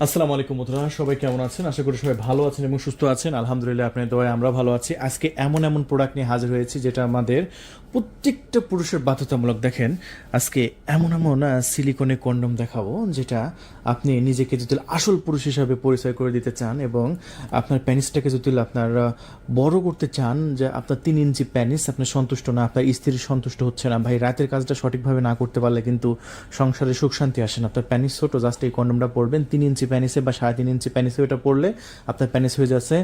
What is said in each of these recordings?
আসসালামু আলাইকুম বন্ধুরা, সবাই কেমন আছেন? আশা করি সবাই ভালো আছেন এবং সুস্থ আছেন। আলহামদুলিল্লাহ, আপনার দোয়ায় আমরা ভালো আছি। আজকে এমন এমন প্রোডাক্ট নিয়ে হাজির হয়েছি যেটা আমাদের প্রত্যেকটা পুরুষের বাধ্যতামূলক। দেখেন, আজকে এমন এমন সিলিকনের কন্ডম দেখাবো যেটা আপনি নিজেকে যদি আসল পুরুষ হিসাবে পরিচয় করে দিতে চান এবং আপনার প্যানিসটাকে যদি আপনার বড় করতে চান, যে আপনার 3 ইঞ্চি প্যানিস আপনার সন্তুষ্ট না, আপনার স্ত্রী সন্তুষ্ট হচ্ছে না, ভাই রাতের কাজটা সঠিকভাবে না করতে পারলে কিন্তু সংসারে সুখ শান্তি আসে না। আপনার প্যানিস ছোটো, জাস্ট এই কন্ডমটা পরবেন 3 ইঞ্চি প্যানিসে বা 3.5 ইঞ্চি প্যানিসে ওটা পড়লে আপনার প্যানিস হয়ে যাচ্ছে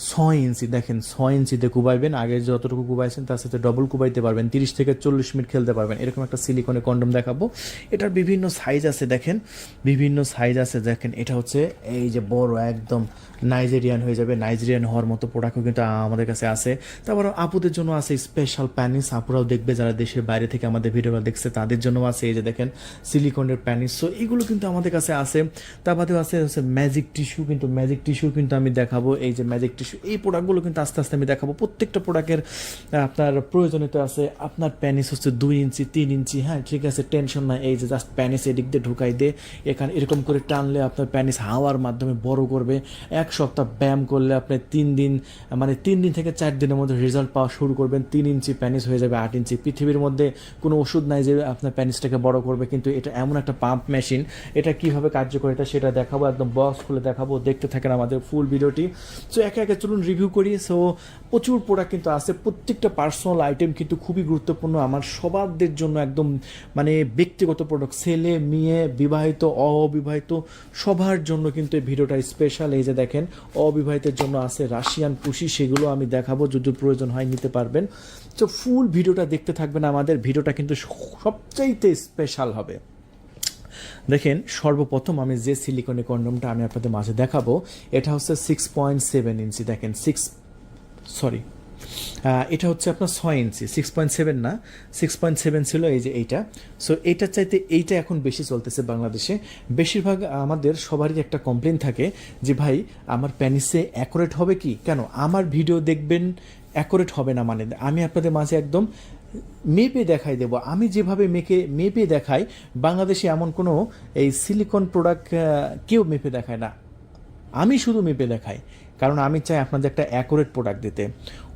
6 ইঞ্চি। দেখেন, 6 ইঞ্চিতে কুবাইবেন, আগে যতটুকু কুবাইছেন তার সাথে ডবল কুবাইতে পারবেন, 30 থেকে 40 মিনিট খেলতে পারবেন। এরকম একটা সিলিকনের কন্ডম দেখাবো। এটার বিভিন্ন সাইজ আছে, দেখেন বিভিন্ন সাইজ আছে। দেখেন, এটা হচ্ছে এই যে বড় একদম নাইজেরিয়ান হয়ে যাবে, নাইজেরিয়ান হওয়ার মতো প্রোডাক্টও কিন্তু আমাদের কাছে আছে। তারপর আপুদের জন্য আছে স্পেশাল প্যানিস, আপুরাও দেখবে যারা দেশের বাইরে থেকে আমাদের ভিডিওটা দেখছে তাদের জন্য আছে। এই যে দেখেন সিলিকনের প্যানিস, সো এগুলো কিন্তু আমাদের কাছে আছে। তার বাদেও আছে ম্যাজিক টিস্যু, কিন্তু ম্যাজিক টিস্যু কিন্তু আমি দেখাবো। এই যে ম্যাজিক টিস্যু, এই প্রোডাক্টগুলো কিন্তু আস্তে আস্তে আমি দেখাবো। প্রত্যেকটা প্রোডাক্টের আপনার প্রয়োজনীয়তা আছে। আপনার প্যানিস হচ্ছে 2 ইঞ্চি 3 ইঞ্চি, হ্যাঁ ঠিক আছে, টেনশন নাই। এই যে জাস্ট প্যানিস এদিক দিয়ে ঢুকাই দিয়ে এখানে এরকম করে টানলে আপনার প্যানিস হাওয়ার মাধ্যমে বড় করবে। 1 সপ্তাহ ব্যায়াম করলে আপনি 3 দিন, মানে 3 দিন থেকে 4 দিনের মধ্যে রেজাল্ট পাওয়া শুরু করবেন। 3 ইঞ্চি প্যানিস হয়ে যাবে 8 ইঞ্চি। পৃথিবীর মধ্যে কোনো ওষুধ নাই যে আপনার প্যানিসটাকে বড় করবে, কিন্তু এটা এমন একটা পাম্প মেশিন। এটা কীভাবে কার্যকরিতা সেটা দেখাবো, একদম বক্স খুলে দেখাবো। দেখতে থাকেন আমাদের ফুল ভিডিওটি। সো একে একে চলুন রিভিউ করি। সো প্রচুর প্রোডাক্ট কিন্তু আছে, প্রত্যেকটা পার্সোনাল আইটেম কিন্তু খুবই গুরুত্বপূর্ণ আমার সবারদের জন্য, একদম মানে ব্যক্তিগত প্রোডাক্ট, ছেলে মেয়ে বিবাহিত অবিবাহিত সবার জন্য কিন্তু এই ভিডিওটা স্পেশাল। এই যে দেখেন, অবিবাহিতের জন্য আছে রাশিয়ান পুশি, সেগুলো আমি দেখাবো, যদি প্রয়োজন হয় নিতে পারবেন। তো ফুল ভিডিওটা দেখতে থাকবেন, আমাদের ভিডিওটা কিন্তু সবচাইতে স্পেশাল হবে। দেখেন, সর্বপ্রথম আমি যে সিলিকনের কন্ডমটা আমি আপনাদের মাঝে দেখাবো, এটা হচ্ছে 6.7 ইঞ্চি। দেখেন এটা হচ্ছে আপনার 6 ইঞ্চি, 6.7 না, 6.7 ছিল এই যে এইটা। সো এইটার চাইতে এইটা এখন বেশি চলতেছে বাংলাদেশে। বেশিরভাগ আমাদের সবারই একটা কমপ্লেন থাকে যে ভাই আমার প্যানিসে অ্যাকুরেট হবে কি, কেন আমার ভিডিও দেখবেন অ্যাকুরেট হবে না, মানে আমি আপনাদের মাঝে একদম মেপে দেখাই দেবো। আমি যেভাবে মেপে দেখাই, বাংলাদেশে এমন কোনো এই সিলিকন প্রোডাক্ট কেউ মেপে দেখায় না, আমি শুধু মেপে দেখাই। কারণ আমি চাই আপনাদের একটা অ্যাকুরেট প্রোডাক্ট দিতে।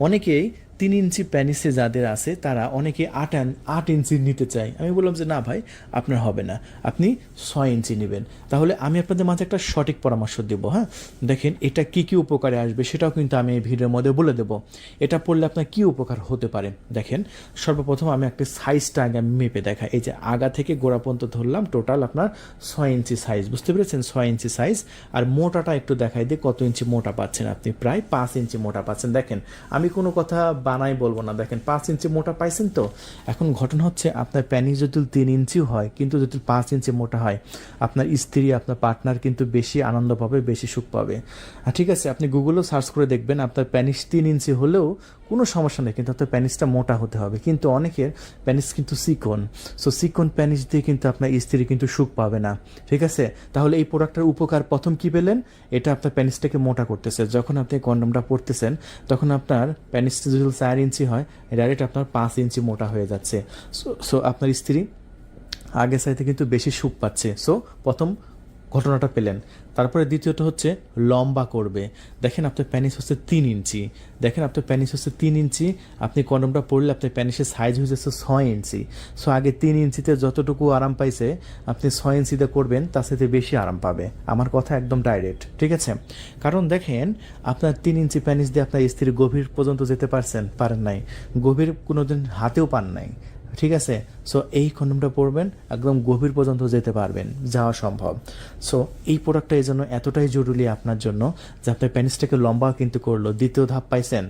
অনেকেই 3 ইঞ্চি প্যানিসে যাদের আছে তারা অনেকে 8 ইঞ্চি নিতে চায়। আমি বললাম যে না ভাই, আপনার হবে না, আপনি 6 ইঞ্চি নেবেন। তাহলে আমি আপনাদের মাঝে একটা সঠিক পরামর্শ দেব। হ্যাঁ, দেখেন এটা কী কী উপকারে আসবে সেটাও কিন্তু আমি এই ভিডিওর মধ্যে বলে দেবো। এটা পড়লে আপনার কী উপকার হতে পারে। দেখেন, সর্বপ্রথম আমি একটা সাইজটা আগে আমি মেপে দেখাই। এই যে আগা থেকে গোড়া পর্যন্ত ধরলাম, টোটাল আপনার 6 ইঞ্চি সাইজ, বুঝতে পেরেছেন? 6 ইঞ্চি সাইজ। আর মোটাটা একটু দেখাই দিই, কত ইঞ্চি মোটা পাচ্ছেন আপনি? প্রায় 5 ইঞ্চি মোটা পাচ্ছেন। দেখেন, আমি কোনো কথা বানাই বলবো না, দেখেন 5 ইঞ্চি মোটা পাইছেন। তো এখন ঘটনা হচ্ছে, আপনার প্যানিস যদি 3 ইঞ্চিও হয় কিন্তু যদি 5 ইঞ্চি মোটা হয়, আপনার স্ত্রী আপনার পার্টনার কিন্তু বেশি আনন্দ পাবে, বেশি সুখ পাবে। ঠিক আছে, আপনি গুগলেও সার্চ করে দেখবেন, আপনার প্যানিস 3 ইঞ্চি হলেও কোনো সমস্যা নেই, কিন্তু আপনার প্যানিসটা মোটা হতে হবে। কিন্তু অনেকের প্যানিস কিন্তু চিকন, সো চিকন প্যানিস দিয়ে কিন্তু আপনার স্ত্রী কিন্তু সুখ পাবে না। ঠিক আছে, তাহলে এই প্রোডাক্টের উপকার প্রথম কি পেলেন? এটা আপনার প্যানিসটাকে মোটা করতেছে। যখন আপনি কন্ডমটা পরতেছেন তখন আপনার প্যানিসটা যদি 4 ইঞ্চি হয়, ডাইরেক্ট আপনার 5 ইঞ্চি মোটা হয়ে যাচ্ছে। সো আপনার স্ত্রী আগে চাইতে কিন্তু বেশি সুখ পাচ্ছে। সো প্রথম ঘটনাটা পেলেন। তারপরে দ্বিতীয়টা হচ্ছে লম্বা করবে। দেখেন, আপনার প্যানিস হচ্ছে 3 ইঞ্চি, দেখেন আপনার প্যানিস হচ্ছে 3 ইঞ্চি, আপনি কন্ডমটা পরলে আপনার প্যানিসের সাইজ হয়ে যাচ্ছে 6 ইঞ্চি। সো আগে 3 ইঞ্চিতে যতটুকু আরাম পাইছে, আপনি 6 ইঞ্চিতে করবেন তার সাথে বেশি আরাম পাবে। আমার কথা একদম ডাইরেক্ট, ঠিক আছে? কারণ দেখেন, আপনার 3 ইঞ্চি প্যানিস দিয়ে আপনার স্ত্রী গভীর পর্যন্ত যেতে পারেন নাই, গভীর কোনোদিন হাতেও পান নাই। ঠিক আছে, সো এই কন্ডমটা পরবেন, একদম গভীর পর্যন্ত যেতে পারবেন, যাওয়া সম্ভব। সো এই প্রোডাক্টটা এই জন্য এতটাই জরুরি আপনার জন্য যে আপনার প্যানিসটাকে লম্বা কিন্তু করলো। দ্বিতীয় ধাপ পাইছেন,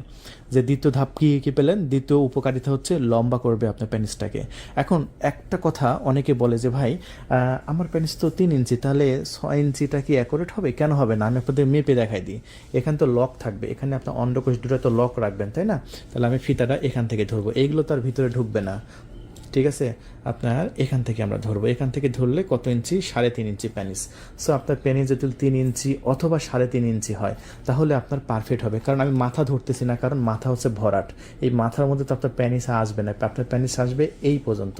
যে দ্বিতীয় ধাপ কি পেলেন? দ্বিতীয় উপকারিতা হচ্ছে লম্বা করবে আপনার প্যানিসটাকে। এখন একটা কথা অনেকে বলে যে ভাই আমার প্যানিস তো 3 ইঞ্চি, তাহলে 6 ইঞ্চিটা কি অ্যাকুরেট হবে? কেন হবে না? আমি আপনাদের মেপে দেখাই দিই। এখানে তো লক থাকবে, এখানে আপনার অন্ডকোষ দুটো তো লক রাখবেন, তাই না? তাহলে আমি ফিতাটা এখান থেকে ধরবো, এইগুলো তার ভিতরে ঢুকবে না। ঠিক আছে, আপনার এখান থেকে আমরা ধরবো, এখান থেকে ধরলে কত ইঞ্চি, 3.5 ইঞ্চি প্যানিস। সো আপনার প্যানিস যদি 3 ইঞ্চি অথবা 3.5 ইঞ্চি হয় তাহলে আপনার পারফেক্ট হবে। কারণ আমি মাথা ধরতেছি না, কারণ মাথা হচ্ছে ভরাট, এই মাথার মধ্যে তো আপনার প্যানিস আসবে না, আপনার প্যানিস আসবে এই পর্যন্ত,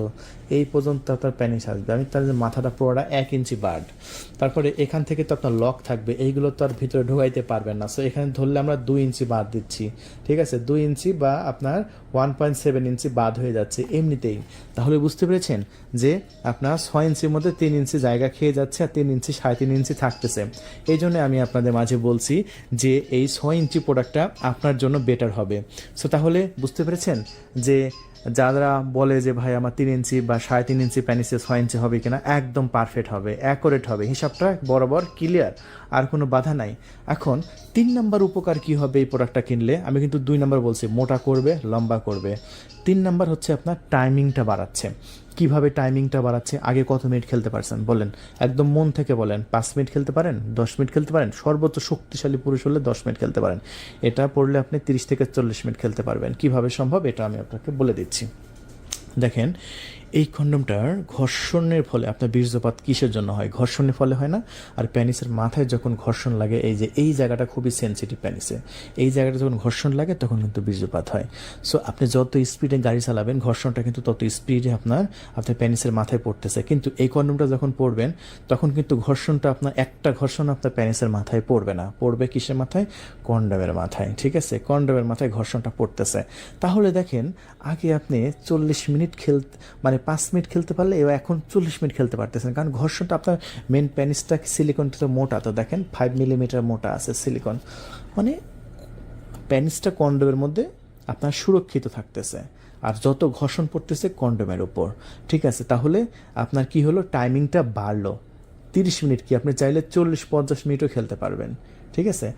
এই পর্যন্ত আপনার প্যানিস আসবে। আমি তাহলে মাথাটা পুরোটা 1 ইঞ্চি বাড়, তারপরে এখান থেকে তো আপনার লক থাকবে, এইগুলো তো আর ভিতরে ঢোকাইতে পারবেন না। সো এখানে ধরলে আমরা 2 ইঞ্চি বাদ দিচ্ছি, ঠিক আছে, 2 ইঞ্চি বা আপনার 1.7 ইঞ্চি বাদ হয়ে যাচ্ছে এমনিতেই। তাহলে বুঝতে পেরেছেন যে আপনার 6 ইঞ্চির মধ্যে 3 ইঞ্চি জায়গা খেয়ে যাচ্ছে আর 3 ইঞ্চি 3.5 ইঞ্চি থাকতেছে। এই জন্য আমি আপনাদের মাঝে বলছি যে এই 6 ইঞ্চি প্রোডাক্টটা আপনার জন্য বেটার হবে। সো তাহলে বুঝতে পেরেছেন যে যারা বলে যে ভাই আমার 3 ইঞ্চি বা 3.5 ইঞ্চি প্যানিসে 6 ইঞ্চি হবে কিনা, একদম পারফেক্ট হবে, অ্যাকুরেট হবে, হিসাবটা বরাবর ক্লিয়ার, আর কোনো বাধা নাই। এখন 3 নাম্বার উপকার কি হবে এই প্রোডাক্টটা কিনলে, আমি কিন্তু 2 নাম্বার বলছি, মোটা করবে, লম্বা করবে। 3 নাম্বার হচ্ছে আপনার টাইমিংটা বাড়াচ্ছে। কিভাবে টাইমিংটা বাড়াচ্ছে, আগে কত মিনিট খেলতে পারছেন বলেন, একদম মন থেকে বলেন, 5 মিনিট খেলতে পারেন, 10 মিনিট খেলতে পারেন, সর্বোচ্চ শক্তিশালী পুরুষ হলে 10 মিনিট খেলতে পারেন। এটা পড়লে আপনি 30 থেকে 40 মিনিট খেলতে পারবেন। কিভাবে সম্ভব এটা আমি আপনাকে বলে দিচ্ছি। দেখেন, এই কন্ডমটার ঘর্ষণের ফলে আপনার বীর্যপাত কিসের জন্য হয়, ঘর্ষণের ফলে হয় না। আর প্যানিসের মাথায় যখন ঘর্ষণ লাগে, এই যে এই জায়গাটা খুবই সেনসিটিভ প্যানিসে, এই জায়গাটা যখন ঘর্ষণ লাগে তখন কিন্তু বীর্যপাত হয়। সো আপনি যত স্পিডে গাড়ি চালাবেন ঘর্ষণটা কিন্তু তত স্পিডে আপনার প্যানিসের মাথায় পড়তেছে। কিন্তু এই কন্ডমটা যখন পড়বেন তখন কিন্তু ঘর্ষণটা আপনার একটা ঘর্ষণ আপনার প্যানিসের মাথায় পড়বে না, পড়বে কিসের মাথায়, কন্ডমের মাথায়, ঠিক আছে, কন্ডমের মাথায় ঘর্ষণটা পড়তেছে। তাহলে দেখেন, আগে আপনি 40 মিনিট মানে 5 মিনিট খেলতে পারলে এখন 40 মিনিট খেলতে পারতেছেন, কারণ ঘর্ষণটা আপনার মেন প্যানিসটা সিলিকনটা তো মোটা, তো দেখেন 5 মিলিমিটার মোটা আছে সিলিকন, মানে প্যানিসটা কন্ডোমের মধ্যে আপনার সুরক্ষিত থাকতেছে। আর যত ঘর্ষণ পড়তেছে কন্ডোমের উপর, ঠিক আছে। তাহলে আপনার কি হলো, টাইমিংটা বাড়লো, 30 মিনিট কি আপনি চাইলে 40-50 মিনিটও খেলতে পারবেন, ঠিক আছে।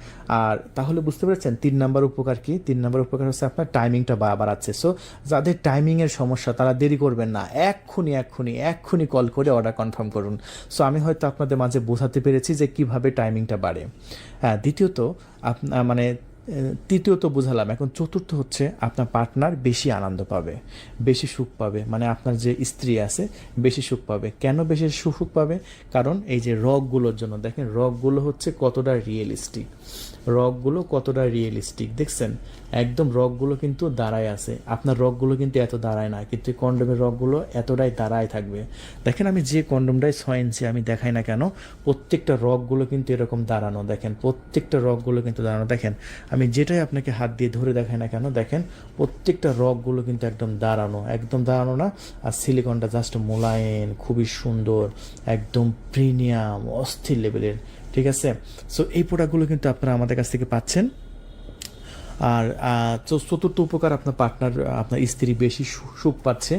আর তাহলে বুঝতে পেরেছেন 3 নাম্বার উপকার কি, 3 নাম্বার উপকার হচ্ছে আপনার টাইমিংটা বাড়াচ্ছে। সো যাদের টাইমিংয়ের সমস্যা তারা দেরি করবেন না, এক্ষুনি কল করে অর্ডার কনফার্ম করুন। সো আমি হয়তো আপনাদের মাঝে বোঝাতে পেরেছি যে কিভাবে টাইমিংটা বাড়ে। হ্যাঁ, দ্বিতীয়ত তৃতীয়ত বুঝালাম, এখন চতুর্থ হচ্ছে আপনার পার্টনার বেশি আনন্দ পাবে, বেশি সুখ পাবে, মানে আপনার যে স্ত্রী আছে বেশি সুখ পাবে। কেন বেশি সুখ পাবে, কারণ এই যে রগগুলোর জন্য, দেখেন রগগুলো হচ্ছে কতটা রিয়েলিস্টিক, রগগুলো কতটা রিয়েলিস্টিক দেখছেন, একদম রগগুলো কিন্তু দাঁড়ায় আছে। আপনার রগগুলো কিন্তু এত দাঁড়ায় না, কিন্তু কন্ডোমের রগগুলো এতটাই দাঁড়ায় থাকবে। দেখেন আমি যে কন্ডোমটাই 6 ইঞ্চি আমি দেখাই না কেন, প্রত্যেকটা রগগুলো কিন্তু এরকম দাঁড়ানো, দেখেন প্রত্যেকটা রগগুলো কিন্তু দাঁড়ানো। দেখেন আমি যেটাই আপনাকে হাত দিয়ে ধরে দেখাই না কেন, দেখেন প্রত্যেকটা রগগুলো কিন্তু একদম দাঁড়ানো, একদম দাঁড়ানো না। আর সিলিকনটা জাস্ট মোলায়েম, খুবই সুন্দর, একদম প্রিমিয়াম অস্থির লেভেলের, ঠিক আছে। সো এই প্রোডাক্টগুলো কিন্তু আপনারা আমাদের কাছ থেকে পাচ্ছেন। আর চতুর্থ উপকার, আপনার পার্টনার আপনার স্ত্রী বেশি সুখ পাচ্ছে।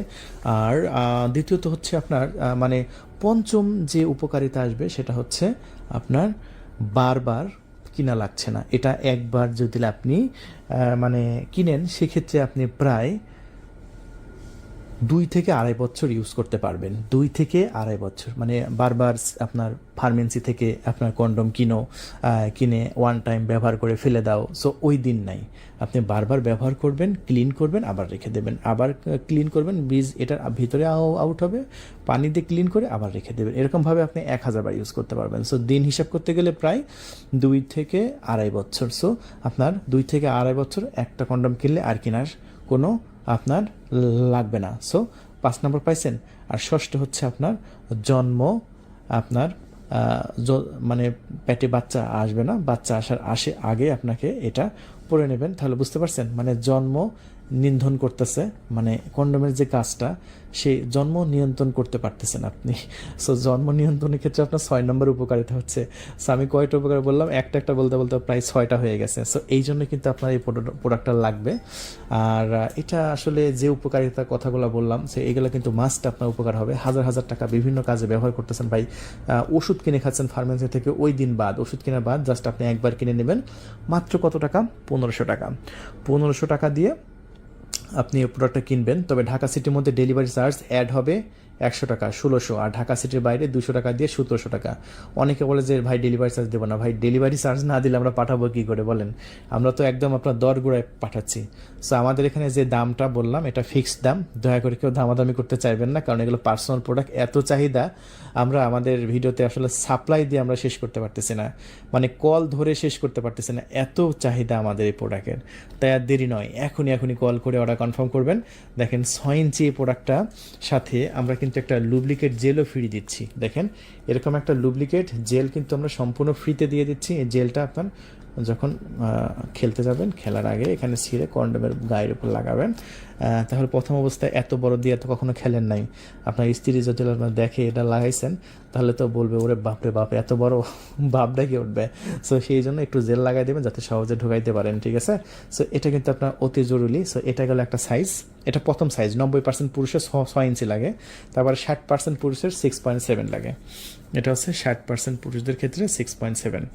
আর দ্বিতীয়ত হচ্ছে আপনার মানে পঞ্চম যে উপকারিতা আসবে সেটা হচ্ছে আপনার বারবার কিনা লাগছে না। এটা একবার যদি আপনি মানে কিনেন সেক্ষেত্রে আপনি প্রায় 2 থেকে 2.5 বছর ইউজ করতে পারবেন, 2 থেকে 2.5 বছর, মানে বারবার আপনার ফার্মেন্সি থেকে আপনার কন্ডম কিনে ওয়ান টাইম ব্যবহার করে ফেলে দাও, সো ওই দিন নাই। আপনি বারবার ব্যবহার করবেন, ক্লিন করবেন, আবার রেখে দেবেন, আবার ক্লিন করবেন, বীজ এটার ভিতরে আউট হবে, পানি দিয়ে ক্লিন করে আবার রেখে দেবেন, এরকমভাবে আপনি 1000 বার ইউজ করতে পারবেন। সো দিন হিসাব করতে গেলে প্রায় 2 থেকে 2.5 বছর। সো আপনার 2 থেকে 2.5 বছর একটা কন্ডম কিনলে আর কেনার কোনো আপনার লাগবে না। সো 5 নম্বর পাইছেন। আর ষষ্ঠ হচ্ছে আপনার জন্ম, আপনার মানে পেটে বাচ্চা আসবে না, বাচ্চা আগে আপনাকে এটা পরে নেবেন। তাহলে বুঝতে পারছেন, মানে জন্ম নিয়ন্ত্রণ করতেছে, মানে কন্ডোমের যে কাজটা সেই জন্ম নিয়ন্ত্রণ করতে পারতেছেন আপনি। সো জন্ম নিয়ন্ত্রণের ক্ষেত্রে আপনার 6 নম্বর উপকারিতা হচ্ছে। সো আমি কয়টা উপকার বললাম, একটা বলতে বলতে প্রায় 6টা হয়ে গেছে। সো এই জন্য কিন্তু আপনার এই প্রোডাক্টটা লাগবে। আর এটা আসলে যে উপকারিতা কথাগুলো বললাম সে এগুলো কিন্তু মাস্ট আপনার উপকার হবে। হাজার টাকা বিভিন্ন কাজে ব্যবহার করতেছেন ভাই, ওষুধ কিনে খাচ্ছেন ফার্মেসি থেকে, ওই দিন বাদ ওষুধ কেনার বাদ জাস্ট আপনি একবার কিনে নেবেন, মাত্র কত টাকা, 1500 টাকা। 1500 টাকা দিয়ে আপনি এই প্রোডাক্টটা কিনবেন। তবে ঢাকা সিটির মধ্যে ডেলিভারি চার্জ অ্যাড হবে 100 টাকা 1600, আর ঢাকা সিটির বাইরে 200 টাকা দিয়ে 1700 টাকা। অনেকে বলে যে ভাই ডেলিভারি চার্জ দেবো না। ভাই ডেলিভারি চার্জ না দিলে আমরা পাঠাবো কী করে বলেন? আমরা তো একদম আপনার দরগোড়ায় পাঠাচ্ছি। সো আমাদের এখানে যে দামটা বললাম এটা ফিক্সড দাম, দয়া করে কেউ দামাদামি করতে চাইবেন না, কারণ এগুলো পার্সোনাল প্রোডাক্ট, এত চাহিদা আমরা আমাদের ভিডিওতে আসলে সাপ্লাই দিয়ে আমরা শেষ করতে পারতেছি না, মানে কল ধরে শেষ করতে পারতেছি না, এত চাহিদা আমাদের এই প্রোডাক্টের। তাই আর দেরি নয়, এখনই কল করে অর্ডার কনফার্ম করবেন। দেখেন 6 ইঞ্চি এই প্রোডাক্টটা, সাথে আমরা কিন্তু একটা লুব্রিকেট জেলও ফ্রি দিচ্ছি। দেখেন এরকম একটা লুব্রিকেট জেল কিন্তু আমরা সম্পূর্ণ ফ্রিতে দিয়ে দিচ্ছি। এই জেলটা আপনার যখন খেলতে যাবেন, খেলার আগে এখানে ছিঁড়ে কন্ডোমের গায়ের উপর লাগাবেন। তাহলে প্রথম অবস্থায় এত বড় দিয়ে তো কখনো খেলেন নাই, আপনার স্ত্রী যদি আপনার দেখে এটা লাগাইছেন তাহলে তো বলবে ওরে বাপরে বাপ এত বড় বাপ ডাকে উঠবে। সো সেই জন্য একটু জেল লাগাই দেবেন যাতে সহজে ঢুকাইতে পারেন, ঠিক আছে? সো এটা কিন্তু আপনার অতি জরুরি। সো এটা গেল একটা সাইজ, এটা প্রথম সাইজ। 90% পুরুষের 6 ইঞ্চি লাগে, তারপরে 60% পুরুষের 6.7 লাগে। এটা হচ্ছে 60% পুরুষদের ক্ষেত্রে 6.7।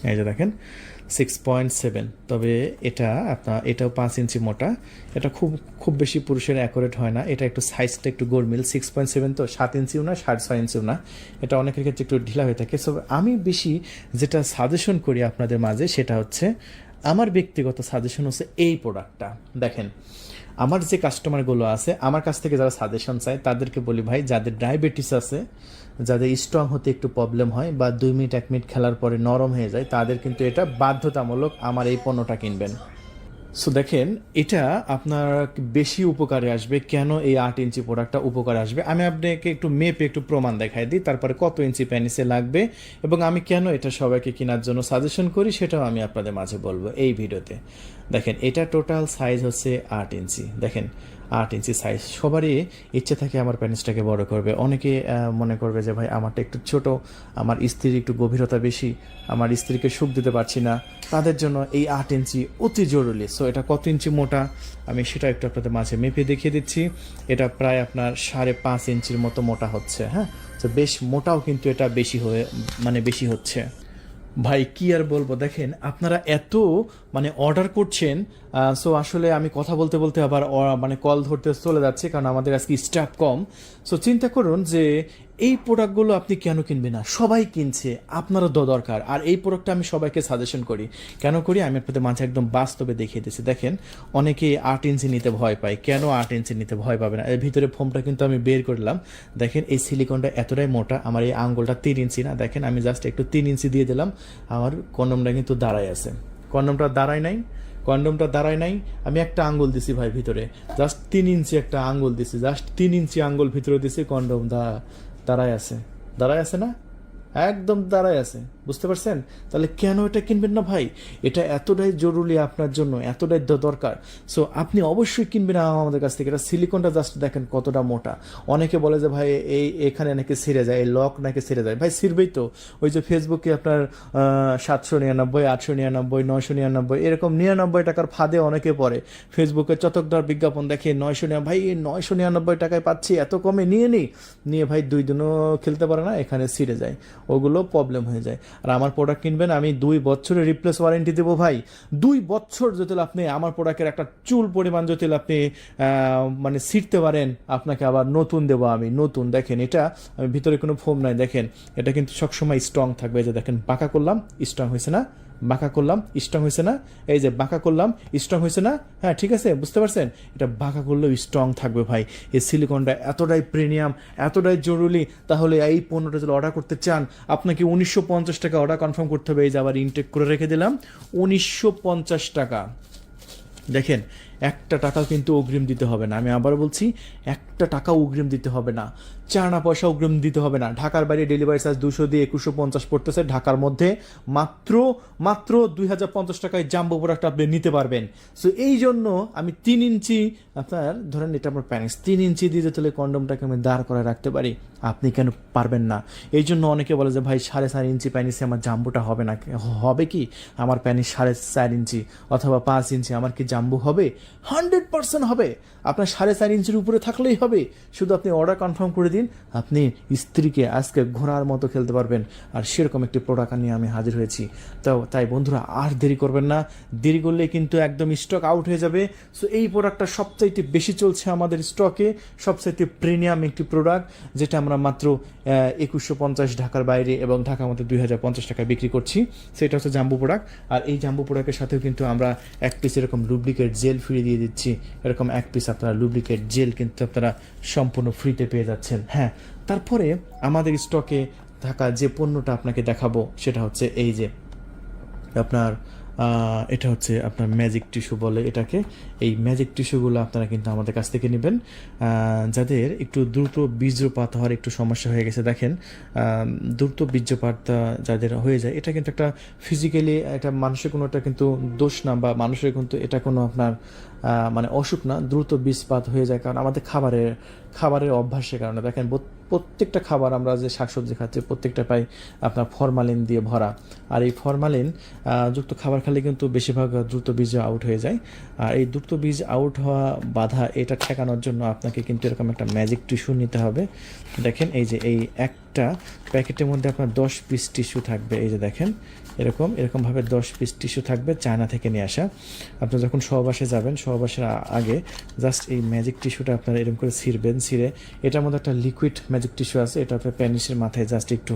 এই যে দেখেন 6.7, তবে এটা আপনার এটাও 5 ইঞ্চি মোটা। এটা খুব বেশি পুরুষের অ্যাকুরেট হয় না, এটা একটু সাইজটা একটু গোলমিল। 6.7 তো 7 ইঞ্চিও না 6.5 ইঞ্চিও না, এটা অনেকের ক্ষেত্রে একটু ঢিলা হয়ে থাকে। সো আমি বেশি যেটা সাজেশন করি আপনাদের মাঝে সেটা হচ্ছে, আমার ব্যক্তিগত সাজেশন হচ্ছে এই প্রোডাক্টটা। দেখেন আমার যে কাস্টমারগুলো আছে আমার কাছ থেকে যারা সাজেশন চায় তাদেরকে বলি ভাই, যাদের ডায়াবেটিস আছে, যাদের স্ট্রং হতে একটু প্রবলেম হয় বা 2 মিনিট 1 মিনিট খেলার পরে নরম হয়ে যায়, তাদের কিন্তু এটা বাধ্যতামূলক আমার এই পণ্যটা কিনবেন। সো দেখেন এটা আপনার বেশি উপকারে আসবে। কেন এই 8 ইঞ্চি প্রোডাক্টটা উপকারে আসবে আমি আপনাকে একটু মেপে একটু প্রমাণ দেখাই দিই, তারপরে কত ইঞ্চি প্যানিসে লাগবে এবং আমি কেন এটা সবাইকে কেনার জন্য সাজেশন করি সেটাও আমি আপনাদের মাঝে বলবো এই ভিডিওতে। দেখেন এটা টোটাল সাইজ হচ্ছে 8 ইঞ্চি। দেখেন 8 ইঞ্চি সাইজ, সবারই ইচ্ছে থাকে আমার প্যানিসটাকে বড় করবে। অনেকে মনে করবে যে ভাই আমারটা একটু ছোট, আমার স্ত্রীর একটু গভীরতা বেশি, আমার স্ত্রীকে সুখ দিতে পারছি না, তাদের জন্য এই 8 ইঞ্চি অতি জরুরি। সো এটা কত ইঞ্চি মোটা আমি সেটা একটু আপনাদের মাঝে মেপে দেখিয়ে দিচ্ছি। এটা প্রায় আপনার 5.5 ইঞ্চির মতো মোটা হচ্ছে। হ্যাঁ, তো বেশ মোটাও, কিন্তু এটা বেশি হচ্ছে। ভাই কি আর বলবো, দেখেন আপনারা এত অর্ডার করছেন। সো আসলে আমি কথা বলতে বলতে আবার কল ধরতে চলে যাচ্ছে, কারণ আমাদের আজকে স্টাফ কম। সো চিন্তা করুন যে এই প্রোডাক্টগুলো আপনি কেন কিনবেন না, সবাই কিনছে, আপনারও দরকার। আর এই প্রোডাক্টটা আমি সবাইকে সাজেশন করি, কেন করি আমি আপনাদের মাঝে একদম বাস্তবে দেখিয়ে দিচ্ছি। দেখেন অনেকে 8 ইঞ্চি নিতে ভয় পায়, কেন 8 ইঞ্চি নিতে ভয় পাবে না? এর ভিতরে ফোমটা কিন্তু আমি বের করলাম। দেখেন এই সিলিকনটা এতটাই মোটা, আমার এই আঙ্গুলটা 3 ইঞ্চি না, দেখেন আমি জাস্ট একটু 3 ইঞ্চি দিয়ে দিলাম, আমার কন্ডমটা কিন্তু দাঁড়ায় আছে। কন্ডমটা দাঁড়ায় নাই, আমি একটা আঙ্গুল দিছি ভাই ভিতরে, জাস্ট 3 ইঞ্চি একটা আঙ্গুল দিছি, জাস্ট 3 ইঞ্চি আঙ্গুল ভিতরে দিছি, কন্ডম দাঁড়ায় আছে না, একদম দাঁড়ায় আছে। বুঝতে পারছেন? তাহলে কেন এটা কিনবেন না ভাই? এটা এতটাই জরুরি আপনার জন্য, এতটাই দরকার। সো আপনি অবশ্যই কিনবেন আমাদের কাছ থেকে। এটা সিলিকনটা জাস্ট দেখেন কতটা মোটা। অনেকে বলে যে ভাই এখানে নাকি ছিঁড়ে যায়, এই লক নাকি ছিঁড়ে যায়। ভাই ছিঁড়বেই তো, ওই যে ফেসবুকে আপনার 799, 899, 999 এরকম 99 টাকার ফাঁদে অনেকে পড়ে। ফেসবুকে চটকদার বিজ্ঞাপন দেখে 999, ভাই 999 টাকায় পাচ্ছি, এত কমে নিয়ে ভাই 2 দিনও খেলতে পারে না, এখানে ছিঁড়ে যায়, ওগুলো প্রবলেম হয়ে যায়। আর আমার প্রোডাক্ট কিনবেন, আমি 2 বছরের রিপ্লেস ওয়ারেন্টি দেবো ভাই। 2 বছর যদি আপনি আমার প্রোডাক্টের একটা চুল পরিমাণ যদি আপনি ছিঁড়তে পারেন, আপনাকে আবার নতুন দেবো আমি, নতুন। দেখেন এটা আমি ভিতরে কোনো ফোম নাই, দেখেন এটা কিন্তু সবসময় স্ট্রং থাকবে। এই যে দেখেন বাঁকা করলাম, স্ট্রং হয়েছে না, বাঁকা করলাম, স্ট্রং হয়েছে না, এই যে বাঁকা করলাম, স্ট্রং হয়েছে না। হ্যাঁ ঠিক আছে, বুঝতে পারছেন? এটা বাঁকা করলেও স্ট্রং থাকবে ভাই। এই সিলিকনটা এতটাই প্রিমিয়াম, এতটাই জরুরি। তাহলে এই পণ্যটা যদি অর্ডার করতে চান, আপনাকে 1950 টাকা অর্ডার কনফার্ম করতে হবে। এই যে আবার ইনটেক করে রেখে দিলাম 1950 টাকা। দেখেন একটা টাকাও কিন্তু অগ্রিম দিতে হবে না, আমি আবার বলছি একটা টাকাও অগ্রিম দিতে হবে না, 4 আনা পয়সা অগ্রিম দিতে হবে না। ঢাকার বাইরে ডেলিভারি চার্জ 200 দিয়ে 2150 পড়তেছে, ঢাকার মধ্যে মাত্র 2050 টাকায় জাম্বো প্রোডাক্ট আপনি নিতে পারবেন। সো এই জন্য আমি 3 ইঞ্চি আপনার ধরেন, এটা আমার প্যানিস 3 ইঞ্চি দিয়ে তাহলে কন্ডমটাকে আমি দাঁড় করে রাখতে পারি, আপনি কেন পারবেন না? এই জন্য অনেকে বলে যে ভাই 4.5 ইঞ্চি প্যানিসে আমার জাম্বোটা হবে না। হবে কি, আমার প্যানিস 4.5 ইঞ্চি অথবা 5 ইঞ্চি, আমার কি জাম্বো হবে? 100% হবে। আপনার 4.5 ইঞ্চির উপরে থাকলেই হবে, শুধু আপনি অর্ডার কনফার্ম করে দিন, আপনি স্ত্রীকে আজকে ঘোড়ার মতো খেলতে পারবেন। আর সেরকম একটি প্রোডাক্ট নিয়ে আমি হাজির হয়েছি। তাই বন্ধুরা আর দেরি করবেন না, দেরি করলে কিন্তু একদম স্টক আউট হয়ে যাবে। সো এই প্রোডাক্টটা সবচাইতে বেশি চলছে আমাদের স্টকে, সবচাইতে প্রিমিয়াম একটি প্রোডাক্ট, যেটা আমরা মাত্র 2150 ঢাকার বাইরে এবং ঢাকার মধ্যে 2050 টাকায় বিক্রি করছি। সেটা হচ্ছে জাম্বু প্রোডাক্ট। আর এই জাম্বু প্রোডাক্টের সাথেও কিন্তু আমরা এক পিস এরকম লুব্রিকেট জেল ফ্রি দিয়ে দিচ্ছি। এরকম এক পিস আপনারা লুব্রিকেট জেল কিন্তু আপনারা সম্পূর্ণ ফ্রিতে পেয়ে যাচ্ছেন। হ্যাঁ, তারপরে আমাদের স্টকে থাকা যে পণ্যটা আপনাকে দেখাবো সেটা হচ্ছে এই যে আপনার এটা হচ্ছে আপনার ম্যাজিক টিস্যু বলে এটাকে। এই ম্যাজিক টিস্যুগুলো আপনারা কিন্তু আমাদের কাছ থেকে নেবেন। যাদের একটু দ্রুত বীর্যপাত হওয়ার একটু সমস্যা হয়ে গেছে, দেখেন দ্রুত বীর্যপাত যাদের হয়ে যায়, এটা কিন্তু একটা ফিজিক্যালি এটা মানুষের কোনো একটা কিন্তু দোষ না, বা মানুষের কিন্তু এটা কোনো আপনার মানে অসুখ না, দ্রুত বীজপাত হয়ে যায় কারণ আমাদের খাবারের অভ্যাসের কারণে। দেখেন প্রত্যেকটা খাবার আমরা যে শাকসবজি খাচ্ছি প্রত্যেকটা পাই আপনার ফরমালিন দিয়ে ভরা। আর এই ফরমালিন যুক্ত খাবার খেলে কিন্তু বেশিরভাগ দ্রুত বীজ আউট হয়ে যায়। আর এই দ্রুত বীজ আউট হওয়া বাধা এটা ঠেকানোর জন্য আপনাকে কিন্তু এরকম একটা ম্যাজিক টিস্যু নিতে হবে। দেখেন এই যে এই একটা প্যাকেটের মধ্যে আপনার 10 পিস টিস্যু থাকবে। এই যে দেখেন এরকমভাবে 10 পিস টিস্যু থাকবে, চায়না থেকে নিয়ে আসা। আপনি যখন সহবাসে যাবেন, সহবাসের আগে জাস্ট এই ম্যাজিক টিস্যুটা আপনারা এরকম করে ছিঁড়বেন। ছিঁড়ে এটার মধ্যে একটা লিকুইড ম্যাজিক টিস্যু আছে, এটা আপনার প্যানিসের মাথায় জাস্ট একটু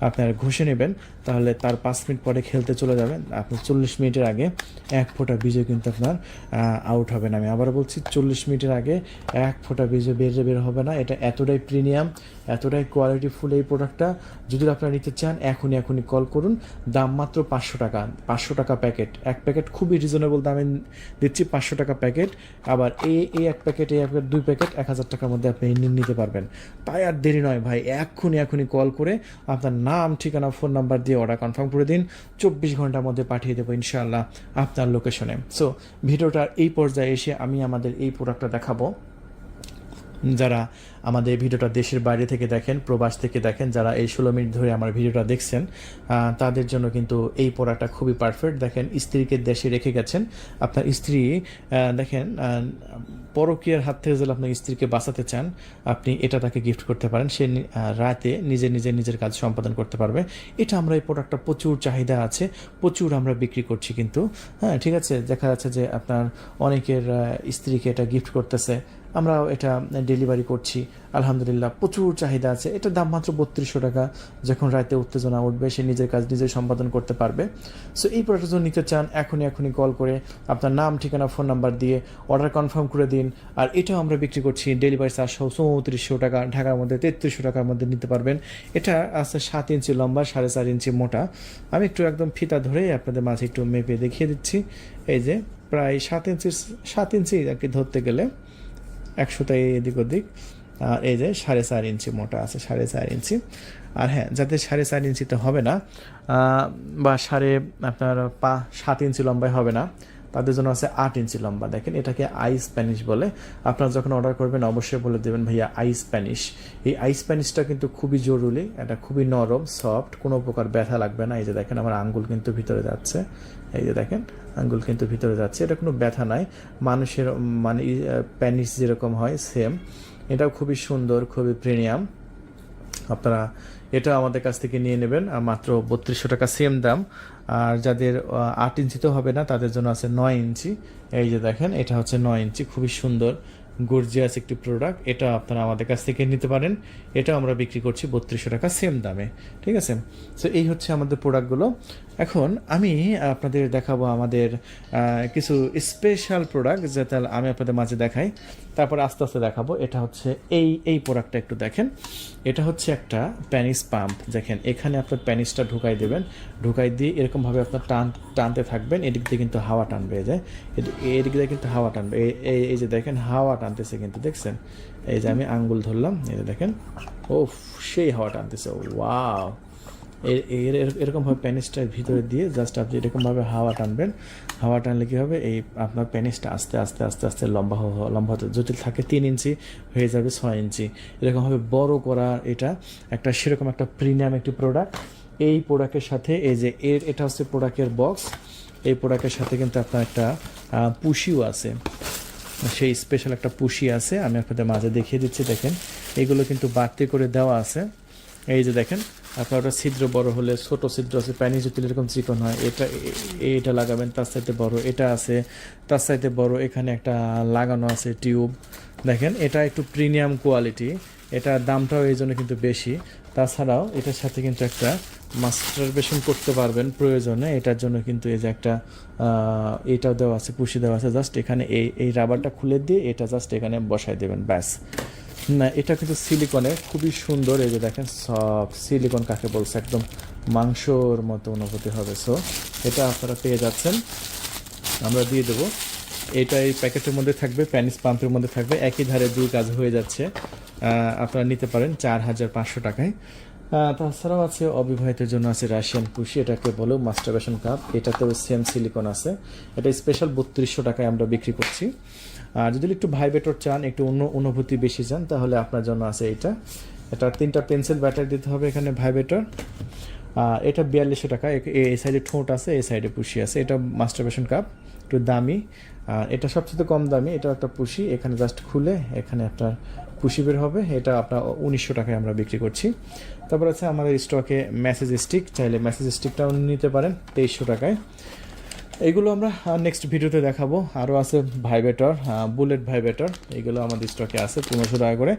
আপনারা ঘষে নেবেন। তাহলে তার 5 মিনিট পরে খেলতে চলে যাবেন। আপনি 40 মিনিটের আগে এক ফোঁটা বীজও কিন্তু আপনার আউট হবে না। আমি আবার বলছি 40 মিনিটের আগে এক ফোঁটা বীজও বের হবে না। এটা এতটাই প্রিমিয়াম, এতটাই কোয়ালিটিফুল এই প্রোডাক্টটা। যদি আপনারা নিতে চান এখনই কল করুন। দাম মাত্র 500 টাকা, 500 টাকা প্যাকেট। এক প্যাকেট খুবই রিজনেবল দামে দিচ্ছি, 500 টাকা প্যাকেট। আবার এই এক প্যাকেট 2 প্যাকেট 1000 টাকার মধ্যে আপনি নিতে পারবেন। তাই আর দেরি নয় ভাই, এখনই কল করে আপনার নাম, ঠিকানা, ফোন নাম্বার দিয়ে অর্ডার কনফার্ম করে দিন। 24 ঘন্টার মধ্যে পাঠিয়ে দেবো ইনশাআল্লাহ আপনার লোকেশনে। সো ভিডিওটার এই পর্যায়ে এসে আমি আমাদের এই প্রোডাক্টটা দেখাবো। যারা আমাদের ভিডিওটা দেশের বাইরে থেকে দেখেন, প্রবাস থেকে দেখেন, যারা এই 16 মিনিট ধরে আমার ভিডিওটা দেখছেন, তাদের জন্য কিন্তু এই পড়াটা খুবই পারফেক্ট। দেখেন স্ত্রীকে দেশে রেখে গেছেন, আপনার স্ত্রী দেখেন পরকীয়ার হাত থেকে যদি আপনার স্ত্রীকে বাঁচাতে চান, আপনি এটা তাকে গিফট করতে পারেন। সে রাতে নিজের কাজ সম্পাদন করতে পারবে। এটা আমরা এই প্রোডাক্টটা প্রচুর চাহিদা আছে, প্রচুর আমরা বিক্রি করছি কিন্তু। হ্যাঁ, ঠিক আছে, দেখা যাচ্ছে যে আপনার অনেকের স্ত্রীকে এটা গিফট করতেছে, আমরাও এটা ডেলিভারি করছি। আলহামদুলিল্লাহ প্রচুর চাহিদা আছে। এটার দাম মাত্র 3200 টাকা। যখন রাতে উত্তেজনা উঠবে সে নিজের কাজ নিজে সম্পাদন করতে পারবে। সো এই প্রোডাক্টটা যদি নিতে চান এখনই কল করে আপনার নাম, ঠিকানা, ফোন নাম্বার দিয়ে অর্ডার কনফার্ম করে দিন। আর এটাও আমরা বিক্রি করছি ডেলিভারি চার্জ সহ 3400 টাকা, ঢাকার মধ্যে 3300 টাকার মধ্যে নিতে পারবেন। এটা আছে 7 ইঞ্চি লম্বা, 4.5 ইঞ্চি মোটা। আমি একটু একদম ফিতা ধরে আপনাদের মাঝে একটু মেপে দেখিয়ে দিচ্ছি। এই যে প্রায় 7 ইঞ্চি আর কি ধরতে গেলে 100টাই এদিক ওদিক। আর এই যে 4.5 ইঞ্চি মোটা আছে, 4.5 ইঞ্চি। আর হ্যাঁ, যাদের 4.5 ইঞ্চিতে হবে না বা 7 ইঞ্চি লম্বায় হবে না, তাদের জন্য আছে 8 ইঞ্চি লম্বা। দেখেন এটাকে আই স্প্যানিশ বলে। আপনারা যখন অর্ডার করবেন অবশ্যই বলে দেবেন ভাইয়া আই স্প্যানিশ। এই আই স্প্যানিশটা কিন্তু খুবই জরুরি, এটা খুবই নরম, সফট, কোনো প্রকার ব্যথা লাগবে না। এই যে দেখেন আমার আঙ্গুল কিন্তু ভিতরে যাচ্ছে, এই যে দেখেন আঙ্গুল কিন্তু ভিতরে যাচ্ছে, এটা কোনো ব্যথা নাই। মানুষের মানে প্যানিশ যেরকম হয় সেম, এটাও খুবই সুন্দর, খুবই প্রিমিয়াম। আপনারা এটা আমাদের কাছ থেকে নিয়ে নেবেন, আর মাত্র 3200 টাকা সেম দাম। আর যাদের 8 ইঞ্চিতেও হবে না তাদের জন্য আছে 9 ইঞ্চি। এই যে দেখেন এটা হচ্ছে 9 ইঞ্চি, খুবই সুন্দর গর্জিয়াস একটি প্রোডাক্ট। এটা আপনারা আমাদের কাছ থেকে নিতে পারেন। এটা আমরা বিক্রি করছি 3200 টাকা সেম দামে, ঠিক আছে। সো এই হচ্ছে আমাদের প্রোডাক্টগুলো। এখন আমি আপনাদের দেখাবো আমাদের কিছু স্পেশাল প্রোডাক্ট, যেটা আমি আপনাদের মাঝে দেখাই, তারপর আস্তে আস্তে দেখাবো। এটা হচ্ছে এই প্রোডাক্টটা একটু দেখেন। এটা হচ্ছে একটা প্যানিস পাম্প। দেখেন এখানে আপনার প্যানিসটা ঢুকাই দেবেন, ঢুকাই দিয়ে এরকমভাবে আপনার টানতে থাকবেন। এদিক দিয়ে কিন্তু হাওয়া টানবে, এই যে এদিক দিয়ে কিন্তু হাওয়া টানবে। এই যে দেখেন হাওয়া টানতেছে কিন্তু, দেখছেন? এই যে আমি আঙ্গুল ধরলাম, এই যে দেখেন, ও সেই হাওয়া টানতেছে, ওয়াও। এরকমভাবে প্যানিসটার ভিতরে দিয়ে জাস্ট আপনি এরকমভাবে হাওয়া টানবেন। হাওয়া টানলে কী হবে, এই আপনার প্যানিসটা আস্তে আস্তে লম্বা হতে, যদি থাকে 3 ইঞ্চি হয়ে যাবে 6 ইঞ্চি, এরকমভাবে বড় করা। এটা একটা সেরকম একটা প্রিমিয়াম একটি প্রোডাক্ট। এই প্রোডাক্টের সাথে এই যে এটা হচ্ছে প্রোডাক্টের বক্স। এই প্রোডাক্টের সাথে কিন্তু আপনার একটা পুশিও আছে। সেই স্পেশাল একটা পুশি আছে, আমি আপনাদের মাঝে দেখিয়ে দিচ্ছি। দেখেন এগুলো কিন্তু বাড়তি করে দেওয়া আছে। এই যে দেখেন, আপনার ওটা ছিদ্র বড় হলে, ছোট ছিদ্র আছে, প্যানি যদি এরকম চিকন হয়, এটা লাগাবেন, তার সাইডে বড় এটা আছে, তার সাইডে বড় এখানে একটা লাগানো আছে টিউব। দেখেন এটা একটু প্রিমিয়াম কোয়ালিটি, এটার দামটাও এই জন্য কিন্তু বেশি। তাছাড়াও এটার সাথে কিন্তু একটা মাস্টারবেশন করতে পারবেন প্রয়োজনে, এটার জন্য কিন্তু এই যে একটা এটাও দেওয়া আছে, পুশি দেওয়া আছে। জাস্ট এখানে এই রাবারটা খুলে দিয়ে এটা জাস্ট এখানে বসাই দেবেন, ব্যাস। না, এটা কিন্তু সিলিকনের, খুবই সুন্দর। এই যে দেখেন সব সিলিকন কাকে বলছে, একদম মাংসর মতো অনুভূতি হবে। সো এটা আপনারা পেয়ে যাচ্ছেন, আমরা দিয়ে দেবো। এটা এই প্যাকেটের মধ্যে থাকবে, প্যানিস পাম্পের মধ্যে থাকবে, একই ধারে দুই কাজ হয়ে যাচ্ছে। আপনারা নিতে পারেন 4,500 টাকায়। তাছাড়াও আছে অবিবাহিতের জন্য আছে রাশিয়ান পুশি, এটাকে বলেও মাস্টারবেশন কাপ, এটাতেও সেম সিলিকন আছে। এটা স্পেশাল 3200 টাকায় আমরা বিক্রি করছি। আর যদি একটু ভাইব্রেটর চান, একটু অন্য অনুভূতি বেশি চান, তাহলে আপনার জন্য আছে এটা 3টা পেন্সিল ব্যাটারি দিতে হবে এখানে ভাইব্রেটর। এটা 4200 টাকা। এই সাইডে ঠোঁট আছে, এই সাইডে পুশি আছে। এটা মাস্টারবেশন কাপ, একটু দামি। আর এটা সবচেয়ে কম দামি, এটা একটা পুশি, এখানে জাস্ট খুলে এখানে আপনার পুশি বের হবে। এটা আপনার 1900 টাকায় আমরা বিক্রি করছি। তারপর আছে আমাদের স্টকে মেসেজ স্টিক, চাইলে মেসেজ স্টিকটাও নিতে পারেন 2300 টাকায়। এগুলো আমরা নেক্সট ভিডিওতে দেখাবো। আরও আছে ভাইব্রেটর, বুলেট ভাইব্রেটর, এগুলো আমাদের স্টকে আছে 1500 টাকা করে।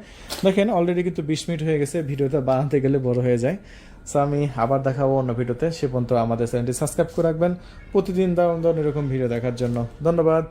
দেখেন অলরেডি কিন্তু 20 মিনিট হয়ে গেছে, ভিডিওটা বানাতে গেলে বড় হয়ে যায়। সো আমি আবার দেখাবো অন্য ভিডিওতে। সে পর্যন্ত আমাদের চ্যানেলটি সাবস্ক্রাইব করে রাখবেন প্রতিদিন দারুণ দারুণ এরকম ভিডিও দেখার জন্য। ধন্যবাদ।